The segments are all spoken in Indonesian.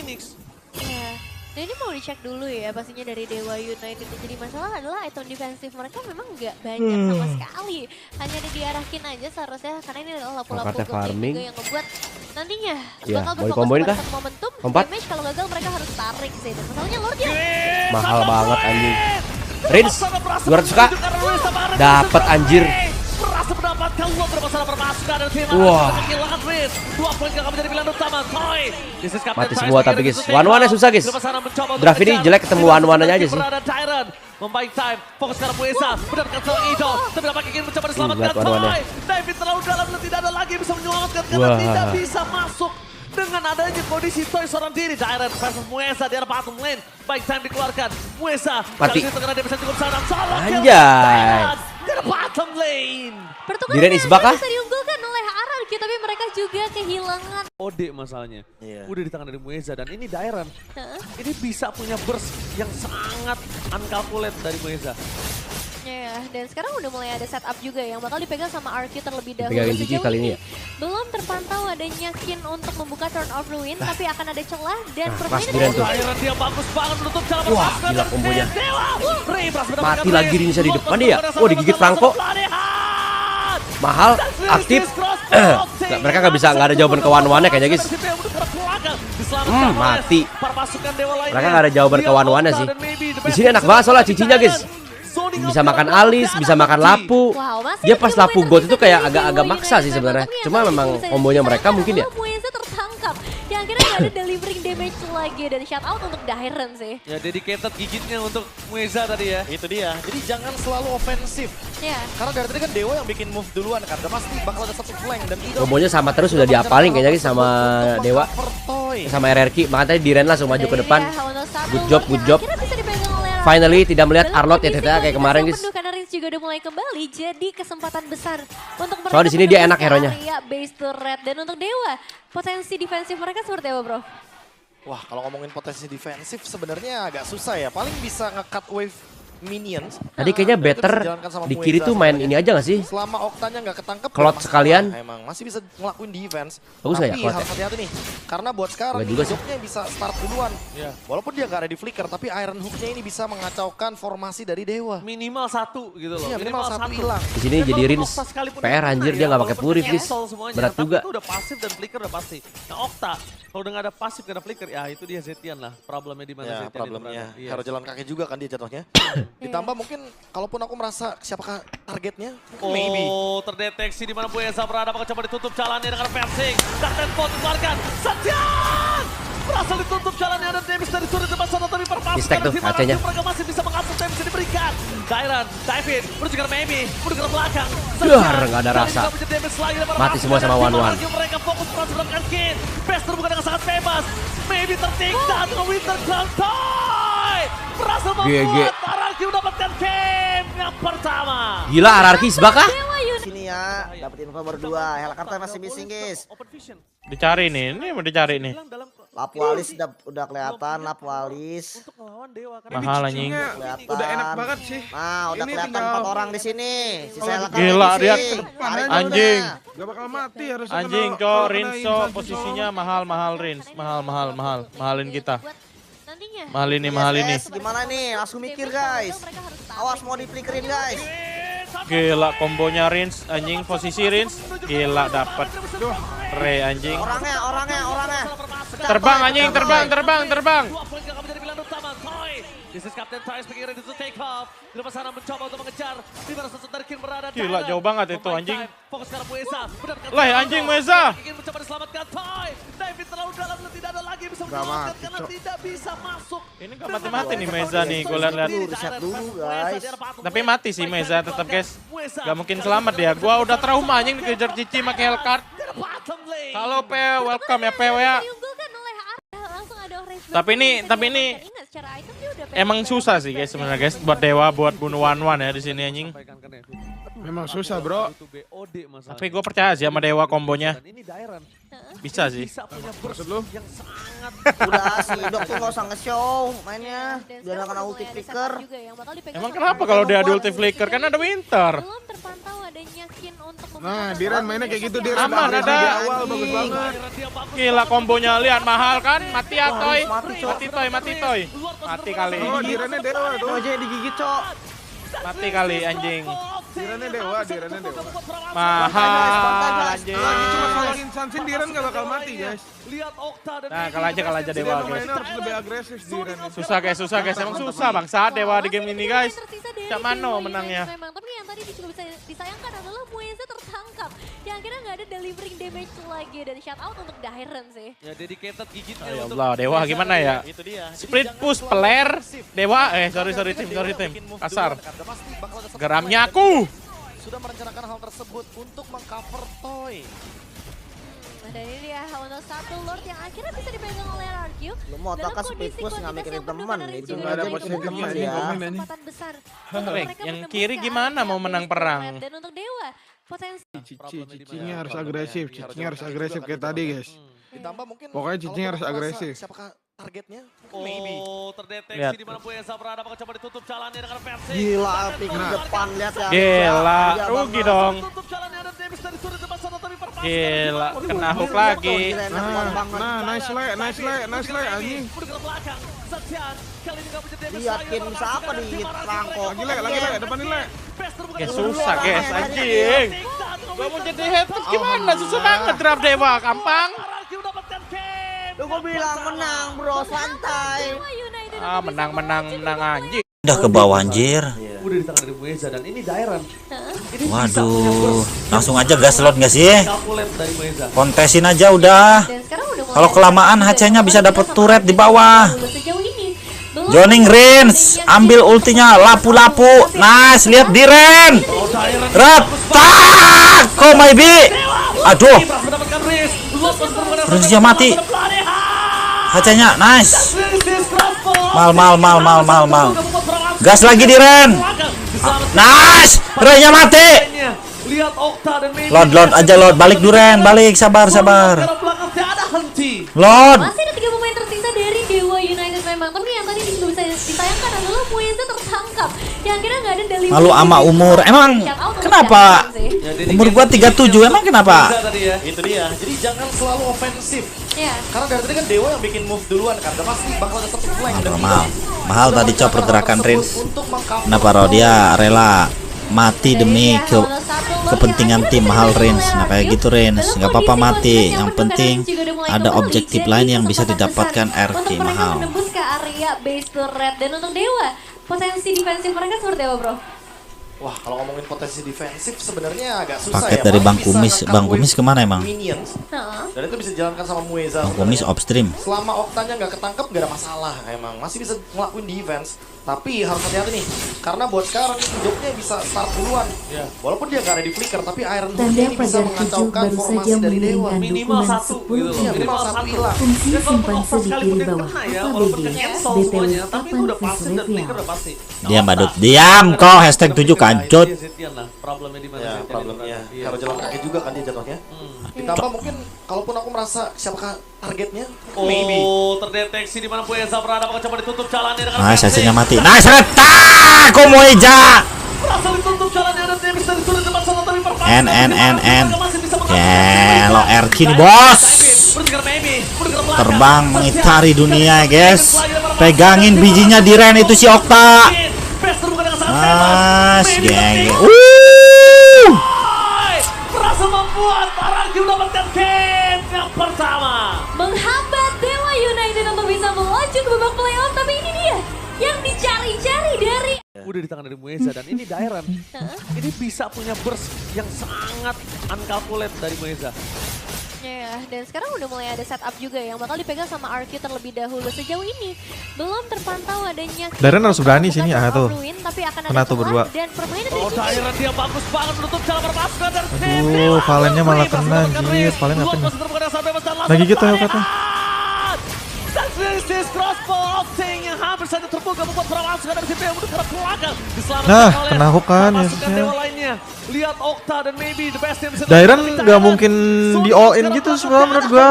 Phoenix. Iya. Nah ini mau dicek dulu ya pastinya dari Dewa United. Jadi masalah adalah item defensif mereka memang nggak banyak sama sekali. Hanya diarahkin aja seharusnya karena ini adalah lapu-lapu Karena gold farming. juga yang ngebuat nantinya Iya, bakal mau berfokus dikomboin pada kah? satu momentum. Lompat. Damage kalau gagal mereka harus tarik sih. Dan masalahnya Lord ya. Mahal banget anjing. Rins 200k. Dapat anjir. Berhasil mendapatkan Lord bermasalah permasukkan dan tim Wah. kehilangan Rins. 2 poin gagal menjadi pilihan utama. Toy. Mati semua tapi guys. One-one-nya susah guys. Draft ini jelek ketemu one-one-nya aja sih. Membaik time, fokus ke arah Muesa, mendapatkan seorang Idol, tapi nampaknya ingin mencoba diselamatkan Toy. David terlalu dalam dan tidak ada lagi yang bisa menyelamatkan karena tidak bisa masuk. Dengan adanya kondisi Toy seorang diri, Direct versus Muesa di arah bottom lane. Baik time dikeluarkan, Muesa mati. kali ini tengah dia bisa cukup sadar. Anjay. Di arah bottom lane. Diren Isbah kah? Bisa diunggulkan oleh Araki tapi mereka juga kehilangan. Ode masalahnya, udah di tangan dari Muesa dan ini Dairan. Ini bisa punya burst yang sangat uncalculate dari Muesa. Ya, dan sekarang udah mulai ada setup juga yang bakal dipegang sama Arki terlebih dahulu. Dipegangin Gigi Sejauh kali ini ya? belum terpantau adanya Kin untuk membuka turn of ruin, tapi akan ada celah dan Mas Diren tuh. Dairan dia bagus banget menutup jalan Wah, permasukkan gila dan kombonya. Dewa. Ray berhasil mendapatkan Mati lagi Ray. Rinsa di depan Lock dia. on Oh, digigit Franco. Mahal, aktif. Mereka nggak ada jawaban ke one-one-nya kayaknya guys. Mati. Mereka nggak ada jawaban ke one-one-nya sih. Di sini enak banget soalnya cicinya guys. Bisa makan alis, bisa makan lapu. Wow, masih Dia pas lapu Dewa gold itu United kayak dari agak-agak Dewa maksa sih United. sebenarnya. Tapi Cuma yang memang bisa kombonya mereka disalahkan mungkin ya. adalah Mueza tertangkap. Yang akhirnya nggak ada delivering damage lagi dan shout out untuk Dairen sih. Ya dedicated gigitnya untuk Muesa tadi ya. Itu dia. Jadi jangan selalu ofensif. Ya. Karena dari tadi kan Dewa yang bikin move duluan kan. Udah pasti bakal ada satu flank dan Idol. Kombonya sama terus sudah diapalin kayaknya guys sama Dewa. Sama RRQ. Makanya tadi Diren langsung maju ke depan. Good job, good job. Akhirnya bisa dipegang oleh Araki. Finally tidak melihat Dalam Arlot ya kondisi Teta kayak kemarin guys. penuh karena Rins juga udah mulai kembali, jadi kesempatan besar untuk mereka. Soalnya di sini dia menembus enak hero-nya. area base turret. Dan untuk Dewa, potensi defensif mereka seperti apa bro? Wah, kalau ngomongin potensi defensif sebenarnya agak susah ya. Paling bisa nge-cut wave minions. Tadi kayaknya better di kiri tuh main ini aja gak sih? Selama Oktanya nggak ketangkep, Cloud ya sekalian. emang masih bisa ngelakuin defense. Bagus nggak ya Tapi Cloud ya? harus hati-hati nih. Karena buat sekarang Nggak juga sih. Hooknya bisa start duluan. Walaupun dia nggak ada di flicker, tapi Iron Hooknya ini bisa mengacaukan formasi dari Dewa. Minimal satu gitu loh. Iya, minimal satu hilang. Di sini jadi Rins PR anjir dia nggak pakai purif guys. Berat juga. Itu udah pasif dan flicker udah pasti. Nah Okta, kalau udah nggak ada pasif nggak ada flicker, ya itu dia Zetian lah. Problemnya di mana Ya, Zetian problemnya. itu berada. Iya. Hero jalan kaki juga kan dia jatuhnya. Ditambah mungkin kalaupun aku merasa siapakah targetnya, maybe. Oh, terdeteksi di mana Muesa berada, bakal coba ditutup jalannya dengan versing. Dan Tenpot dikeluarkan. Setian! Berhasil ditutup jalannya dan Davis dari sudut depan sana tapi Mistek tuh, perpasukan AC-nya. mereka masih bisa mengasuh time bisa diberikan. Dairan, David, menuju ke maybe, menuju ke belakang. Duh, nggak ada rasa. Mati semua sama one-one. Mereka fokus melakukan Kin. Best terbuka dengan sangat bebas. Maybe tertinggal dengan Winter Crown Toy. Berhasil membuat Araki mendapatkan game yang pertama. Gila Ararki bakah? Sini ya, dapat info berdua. Helikarta masih missing guys. Open vision. Dicari nih, ini mau dicari nih. Lapu alis udah kelihatan, lapu alis. Untuk melawan Dewa karena Mahal anjing. Kelihatan. Udah enak banget sih. Nah, udah Ini kelihatan tinggal- 4 orang di sini. Sisa Helikarta Gila, missing. dia Tarik dulu anjing. dah. Gak bakal mati harusnya. Anjing kena- cok, kalau kena Rinso infantil posisinya doang. mahal Rins. Mahal. Mahalin kita. Nantinya. Mahal ini. Yes, gimana nih? Langsung mikir guys. Awas mau diflickerin guys. Gila kombonya Rins, anjing posisi Rins. Gila dapat. Re anjing. Orangnya. Terbang anjing, terbang. Dua poin gak menjadi pilihan utama. Toy. This is Captain Toy speaking ready to take off. Di depan sana mencoba untuk mengejar. Di mana sosok dari Kin berada. Gila, jauh banget itu, anjing. Fokus ke arah Muesa. Lah, anjing, Muesa. Ingin mencoba diselamatkan Toy. David terlalu dalam dan tidak ada lagi yang bisa menyelamatkan karena tidak bisa masuk. Ini gak mati-mati nih Meza nih, gue liat-liat. Reset dulu guys. Tapi mati sih Meza tetap guys. Gak mungkin selamat dia. Gua udah trauma anjing dikejar Cici pakai Hellcard. Halo P, welcome ya PW ya. Diunggulkan oleh Arda, langsung ada Raze Tapi ini- Bang. tapi ini Ingat, secara item dia udah Emang PvP. susah sih guys sebenarnya guys buat Dewa buat bunuh one ya di sini anjing. Memang susah bro. Tapi gue percaya sih sama Dewa kombonya. Ini Dairan Bisa sih. bisa punya burst Maksud lu? yang sangat Udah si Dok tuh gak usah nge-show mainnya. Dan Biar sekarang gak kena udah ulti mulai ada flicker. setup juga yang bakal dipegang Emang sama kenapa Arda. kalau dia ada ulti flicker? Kan ada Winter. Belum terpantau terpantau ada nyakin untuk Nah, Diren mainnya kayak gitu, Diren. Aman, Dari ada. awal bagus banget. Gila kombonya, lihat mahal kan? Mati ya Toy. Mati, Toy. Mati kali. Oh, Dirennya dewa tuh. aja digigit, Cok. Mati kali anjing. Dirennya dewa. Mahal anjing. Lagi cuma salangin Sansin, Diren gak bakal mati, guys. Lihat Okta dan Nah, kalah aja Jadi Dewa emang guys. mainnya harus lebih agresif, Diren. Susah guys. Emang susah bangsa Dewa di game ini guys. Cak Mano menangnya. Memang, tapi yang tadi juga bisa disayangkan adalah Mueza tertangkap. Yang akhirnya nggak ada delivering damage lagi dan shout out untuk Dairen sih. ya dedicated gigitnya Ya untuk Allah, Dewa gimana ya? Itu dia. Jadi Split jangan push selalu player agresif. Dewa sorry Ketika tim Dewa bikin move kasar. duluan, karena pasti bakal ada satu Geramnya flank aku. dan sudah merencanakan hal tersebut untuk mengcover Toy. Dan ini dia untuk satu Lord yang akhirnya bisa dipegang oleh RRQ. Lu mau Dalam kan kondisi split push nggak kuantitas mikirin yang penuh teman, energi itu dan nggak ada juga positif itu teman menjadi ya. kesempatan besar untuk Weh, mereka yang menembus kiri ke gimana area mau menang base perang? turret. Dan untuk Dewa potensi Cicinya harus agresif, Cicinya harus agresif kayak tadi, guys. Ditambah mungkin Pokoknya Cicinya kalau harus merasa agresif. Siapakah targetnya? Maybe. Oh, terdeteksi Lihat. di mana Buesa berada, bakal coba ditutup jalannya dengan versi. Gila, pick di depan, lihat ya. Gila, Iya, rugi banget. dong. Tutup jalannya ada Davis dari sudut depan sana tapi perpaskan. Gila, kena hook Tuh, lagi. Diren, kuat banget. Nah, nice lay, anjing. Udah ke belakang. Saksian kali ini enggak punya Davis. Lihat Kin bisa apa di rangkok. Lagi lay, depan ini lay. Guys, susah guys anjing. Gua mau jadi haters gimana? Susah banget draft Dewa, gampang. Lu gua bilang menang, bro, santai. Dewa United Ah, untuk bisa menang anjing. Udah ke bawah anjir. Udah di tangan dari Buesa dan ini Dairen. Ini Waduh, langsung aja gas slot gak sih? Kapulet dari Buesa. Kontesin aja udah. Dan sekarang udah mulai Kalau ada kelamaan juga HC-nya bisa sama dapet sama turret di sama bawah. sejauh ini. Belum Joining ada range, yang ambil ultinya, lapu-lapu. Nice, lihat Diren. Rat, tak, kok maybe. Aduh, Mendapatkan Riz. Riz-nya mati. HC-nya, nice. Mal. Gas lagi Diren. Nice, Ray-nya mati. Lihat Okta dan Maybe. Lord aja Lord, balik Duren, balik, sabar. Belakang tiada henti. Lord. Masih ada 3 pemain tersisa dari Dewa United memang. Tapi yang tadi juga bisa disayangkan adalah Mueza tertangkap. Yang akhirnya nggak ada delivery. Malu ama umur. Emang Shout out untuk kenapa? Dairen sih. Umur gua 37, emang kenapa? Tadi ya. Itu dia. Jadi jangan selalu ofensif. Ya. Karena dari tadi kan Dewa yang bikin move duluan kan. Dan pasti bakal ada satu flank. Dan Mahal tadi cop pergerakan Rins. untuk mengcover Kenapa dia rela mati demi kepentingan tim mahal Rins. Nah kayak gitu Rins, nggak apa-apa mati. Yang penting ada objektif lain yang bisa didapatkan RK untuk mereka mahal. menembus ke area base turret. Dan untuk Dewa, potensi defensif mereka seperti apa bro? Wah, kalau ngomongin potensi defensif sebenarnya agak susah Paket ya. dari Paling Bang bisa Kumis. nge-cut Bang Kumis wave kemana emang? Minions. Heeh. Dan itu bisa dijalankan sama Mueza. Bang Kumis sebenarnya. upstream. Selama Oktanya nggak ketangkep nggak ada masalah emang. Masih bisa ngelakuin defense. Tapi harus hati-hati nih. Karena buat sekarang hidupnya bisa start duluan. Walaupun dia nggak ada di flicker, tapi Iron Hood Tanda ini bisa pagar 7 mengacaukan baru formasi saja dari Dewa. mengirimkan Minimal dukungan satu 10 gitu. Iya, kg. minimal satu hilang. Fungsi Ya, kalau simpan Okta sedikit sekalipun di dia bawah kena ya, apa walaupun BD. kan cancel BTW semuanya, tapi itu udah kapan pasti dan Visreal? flicker udah pasti. Diam badut, diam kok hashtag 7 kancut. Zetian lah, problemnya di mana Ya, Zetian problemnya. itu. Iya. Harus jalan kaki juga kan dia jatuhnya. Ditambah mungkin kalaupun aku merasa siapakah targetnya? Maybe. Oh, terdeteksi di mana Buesa berada, bakal coba ditutup jalannya dengan Nice, versi. HC-nya mati. Nice, retak, kok mau eja. Berhasil ditutup jalannya ada Davis dari sudut depan sana tapi perpaskan. N. Masih bisa mengambil. Gelo RK nih bos. Bergerak Maybe, bergerak belakang. Terbang mengitari dunia guys. Pegangin bijinya Diren itu si Okta. Best terbuka dengan sangat Nice, Maybe geng. berhasil membuat RRQ mendapatkan game yang pertama. Menghambat Dewa United untuk bisa melaju ke babak playoff. Tapi ini dia yang dicari-cari dari Udah di tangan dari Mueza dan ini Dairen. Ini bisa punya burst yang sangat uncalculate dari Mueza. Ya, dan sekarang udah mulai ada setup juga yang bakal dipegang sama RQ terlebih dahulu. Sejauh ini belum terpantau adanya Dairen harus berani sini, bukan tuh. Ruin, tapi akan Kena ada tuh berdua. dan permainan dari Oh, Cici. Dairen dia bagus banget menutup jalan berpasukan dari Aduh, Valennya malah kena, anjir. Valen apa nih? Lagi gitu ya, kata. Dan crossbow Octane yang hampir saja terbuka membuat permasukkan dari CP yang menuju ke belakang. Diselamatkan Nah, oleh kena hook kan, pasukan Yesusnya. Dewa lainnya. Lihat Okta dan maybe the best yang bisa Dairen dilakukan nggak Dairen. mungkin di all in gitu sebenarnya menurut gua.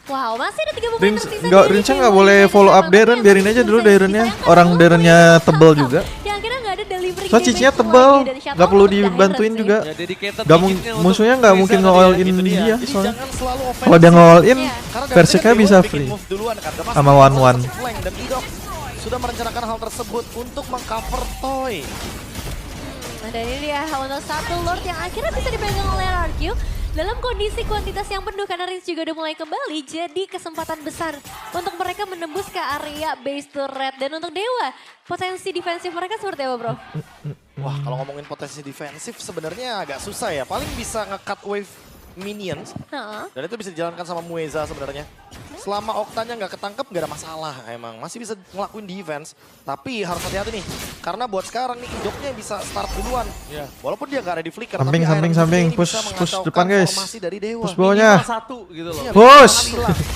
Wow, masih ada 3 pemain Rins tersisa nggak dari Rinsnya Dewa nggak boleh United follow up memang. Dairen, Tapi biarin yang aja tadi dulu bisa Dairennya. disayangkan Orang adalah Dairennya Mueza tebel tertangkap. juga. Yang akhirnya nggak ada delivery delivering So cicinya damage tebal, lagi dari Shadow nggak perlu Lord, udah dibantuin heran juga. Ya, dedicated Gak digitnya untuk musuhnya nggak Reza mungkin tadi. nge-all in Itu dia. dia Jadi soalnya. jangan selalu Kalau dia nge-all in, Iya. Karena Berserknya Dewa bisa bikin free. move duluan kan. Gak Sama masalah, one-one. masuk flank. Dan Idok sudah merencanakan hal tersebut untuk mengcover Toy. Nah, dan ini dia untuk satu Lord yang akhirnya bisa dipegang oleh RRQ dalam kondisi kuantitas yang penuh karena Rins juga udah mulai kembali. Jadi kesempatan besar untuk mereka menembus ke area base turret. Dan untuk Dewa, potensi defensif mereka seperti apa bro? Wah, kalau ngomongin potensi defensif sebenarnya agak susah ya. Paling bisa nge-cut wave minions. Heeh. Dan itu bisa dijalankan sama Mueza sebenarnya. Selama Oktanya nggak ketangkep nggak ada masalah emang. Masih bisa ngelakuin defense. Tapi harus hati-hati nih. Karena buat sekarang nih Idoknya bisa start duluan. Iya. Walaupun dia nggak ada di flicker. Samping, tapi samping, Iron samping. ini Push, bisa push mengacaukan depan, guys. formasi dari Dewa. Push bawahnya. Minimal 1 gitu loh. Iya, Push!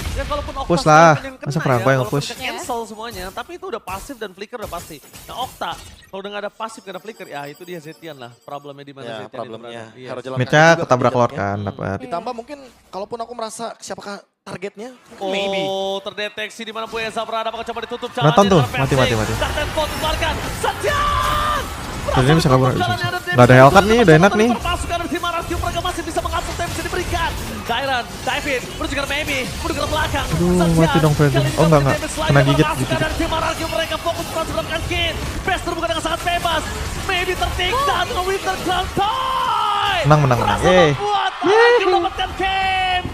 Ya kalaupun Okta Push lah. sekarang yang kena Masa Franco yang walaupun nge-push? cancel semuanya, tapi itu udah pasif dan flicker udah pasti. Nah Okta, kalau udah gak ada pasif, gak ada flicker, ya itu dia Zetian lah. Problemnya di mana Ya, Zetian itu problemnya. berada. Iya. Hero jalan Midnya kaki juga ketabrak kan Lord jalannya. kan, dapat. Ditambah mungkin kalaupun aku merasa siapakah targetnya? Oh, Maybe. terdeteksi di mana Mueza berada, bakal coba ditutup Nonton tuh, jalannya. mati. Kapten Pot dikeluarkan, Setian! Jadi ini bisa kabur, bisa. Nggak ada Hellcat nih, udah enak nih. Pasukan dari tim RRQ, mereka masih bisa mengatur time bisa diberikan. Dairan, David, menuju ke Maybe, menuju ke belakang. Aduh, mati dong Freddy. Oh enggak, kena gigit gitu. Dari tim RRQ, mereka fokus melakukan Kin. Best terbuka dengan sangat bebas. Maybe tertikta dengan Winter Cloud Toy. Menang. Berhasil Yeay. membuat RRQ mendapatkan game.